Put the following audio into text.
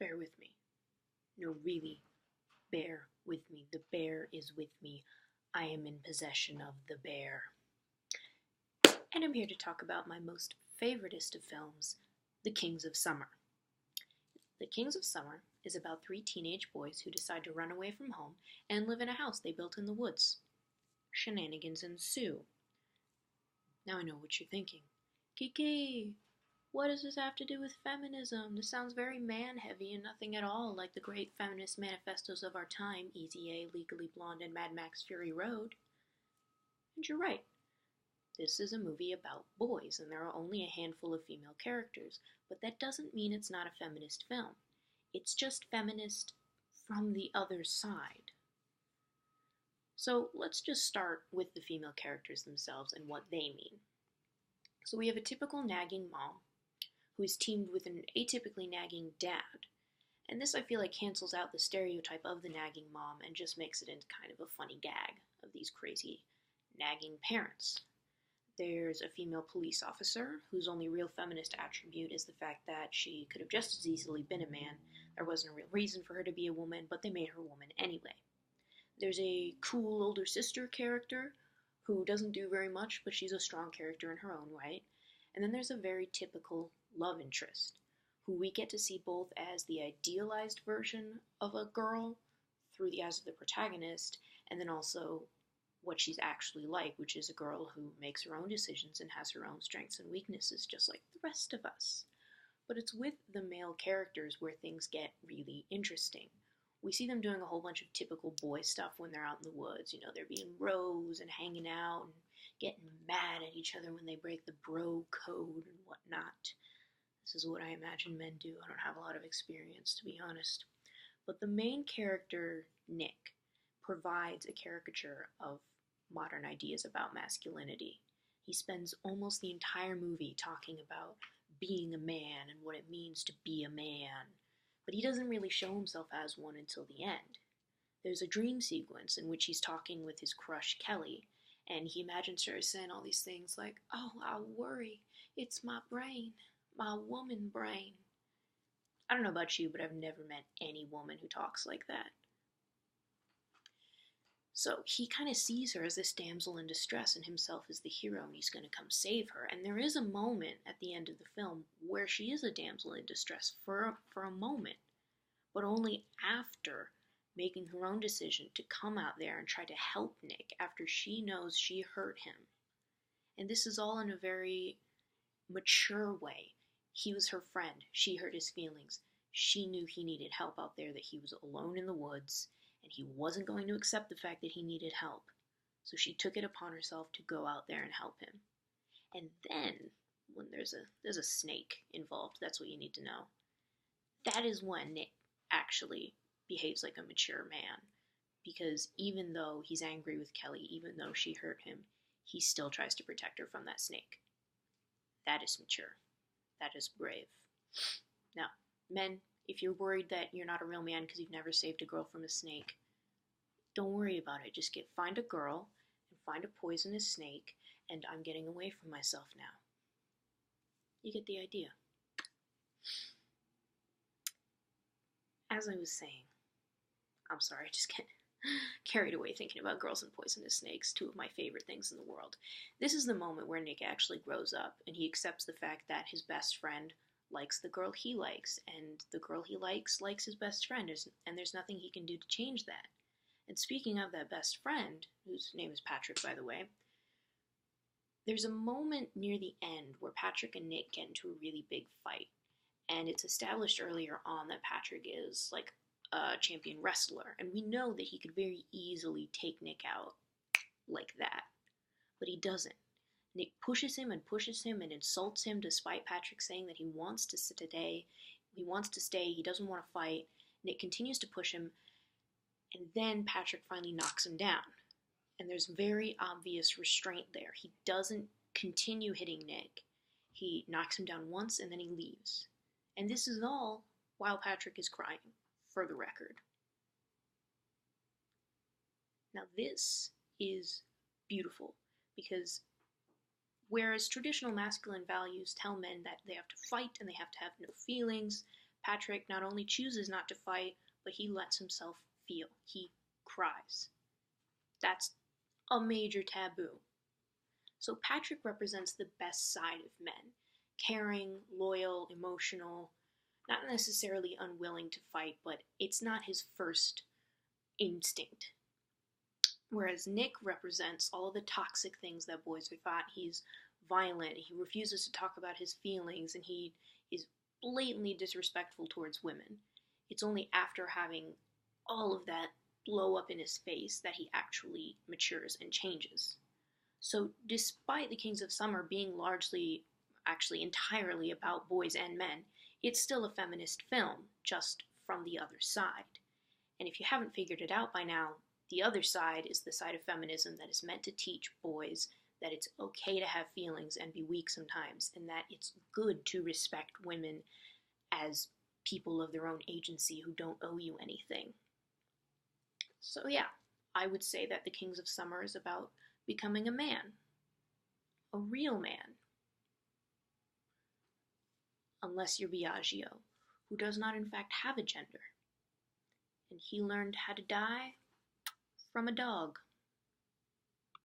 Bear with me. No, really, bear with me. The bear is with me. I am in possession of the bear. And I'm here to talk about my most favoritist of films, The Kings of Summer. The Kings of Summer is about three teenage boys who decide to run away from home and live in a house they built in the woods. Shenanigans ensue. Now I know what you're thinking. Kiki, what does this have to do with feminism? This sounds very man-heavy and nothing at all like the great feminist manifestos of our time, Easy A, Legally Blonde, and Mad Max Fury Road. And you're right. This is a movie about boys, and there are only a handful of female characters, but that doesn't mean it's not a feminist film. It's just feminist from the other side. So let's just start with the female characters themselves and what they mean. So we have a typical nagging mom who is teamed with an atypically nagging dad. And this, I feel like, cancels out the stereotype of the nagging mom and just makes it into kind of a funny gag of these crazy nagging parents. There's a female police officer whose only real feminist attribute is the fact that she could have just as easily been a man. There wasn't a real reason for her to be a woman, but they made her a woman anyway. There's a cool older sister character who doesn't do very much, but she's a strong character in her own right. And then there's a very typical love interest, who we get to see both as the idealized version of a girl through the eyes of the protagonist, and then also what she's actually like, which is a girl who makes her own decisions and has her own strengths and weaknesses, just like the rest of us. But it's with the male characters where things get really interesting. We see them doing a whole bunch of typical boy stuff when they're out in the woods. You know, they're being bros and hanging out and getting mad at each other when they break the bro code and whatnot. This is what I imagine men do. I don't have a lot of experience, to be honest. But the main character, Nick, provides a caricature of modern ideas about masculinity. He spends almost the entire movie talking about being a man and what it means to be a man, but he doesn't really show himself as one until the end. There's a dream sequence in which he's talking with his crush Kelly, and he imagines her saying all these things like, "Oh, I worry, it's my brain, my woman brain." I don't know about you, but I've never met any woman who talks like that. So he kind of sees her as this damsel in distress and himself as the hero, and he's going to come save her. And there is a moment at the end of the film where she is a damsel in distress for a moment, but only after making her own decision to come out there and try to help Nick after she knows she hurt him. And this is all in a very mature way. He was her friend. She hurt his feelings. She knew he needed help out there, that he was alone in the woods, and he wasn't going to accept the fact that he needed help. So she took it upon herself to go out there and help him. And then, when there's a snake involved, that's what you need to know. That is when Nick actually behaves like a mature man. Because even though he's angry with Kelly, even though she hurt him, he still tries to protect her from that snake. That is mature. That is brave. Now, men, if you're worried that you're not a real man because you've never saved a girl from a snake, don't worry about it. Just find a girl and find a poisonous snake, and I'm getting away from myself now. You get the idea. As I was saying, I'm sorry, I just get carried away thinking about girls and poisonous snakes, two of my favorite things in the world. This is the moment where Nick actually grows up, and he accepts the fact that his best friend likes the girl he likes, and the girl he likes his best friend, and there's nothing he can do to change that. And speaking of that best friend, whose name is Patrick, by the way, there's a moment near the end where Patrick and Nick get into a really big fight, and it's established earlier on that Patrick is like a champion wrestler, and we know that he could very easily take Nick out like that, but he doesn't. Nick pushes him and insults him despite Patrick saying that he wants to stay, he doesn't want to fight. Nick continues to push him, and then Patrick finally knocks him down. And there's very obvious restraint there. He doesn't continue hitting Nick. He knocks him down once and then he leaves. And this is all while Patrick is crying, for the record. Now this is beautiful, because whereas traditional masculine values tell men that they have to fight and they have to have no feelings, Patrick not only chooses not to fight, but he lets himself feel. He cries. That's a major taboo. So Patrick represents the best side of men. Caring, loyal, emotional, not necessarily unwilling to fight, but it's not his first instinct. Whereas Nick represents all the toxic things that boys are thought. He's violent, he refuses to talk about his feelings, and he is blatantly disrespectful towards women. It's only after having all of that blow up in his face that he actually matures and changes. So, despite The Kings of Summer being largely, actually entirely about boys and men, it's still a feminist film, just from the other side. And if you haven't figured it out by now, the other side is the side of feminism that is meant to teach boys that it's okay to have feelings and be weak sometimes, and that it's good to respect women as people of their own agency who don't owe you anything. So yeah, I would say that The Kings of Summer is about becoming a man. A real man. Unless you're Biagio, who does not in fact have a gender. And he learned how to die from a dog.